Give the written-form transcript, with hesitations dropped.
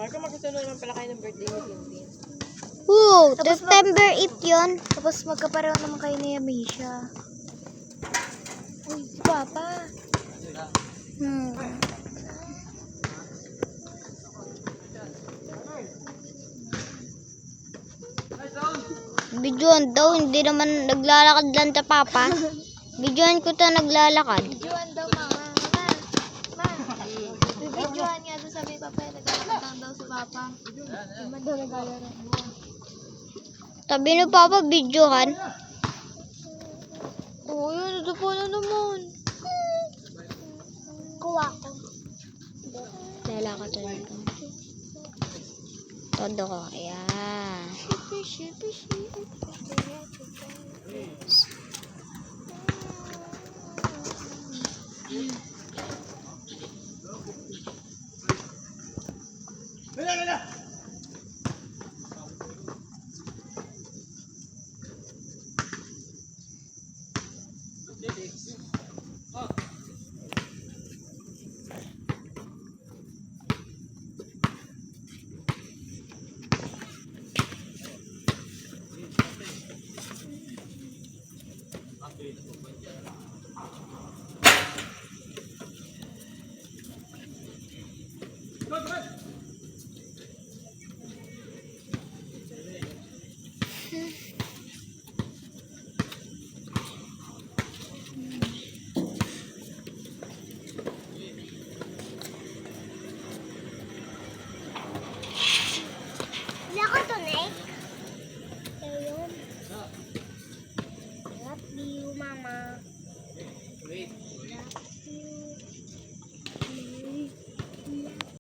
Marco, magkasunod naman pala kayo ng birthday ni Tintin. September 8 yun. Tapos magkapareho naman kayo ni Amisha. Uy, si Papa. Videoan daw, hindi naman naglalakad lang sa Papa. Videoan ko to naglalakad. Videoan daw, mama. Videoan nga doon sabi Papa, naglalakad lang daw si Papa. Hindi man daw naglalaro. Sabi ni Papa, videohan. Oo, yun. Ito po na naman. Kuha ko. Lalakad to na. Todo ko. Ayan. Wala.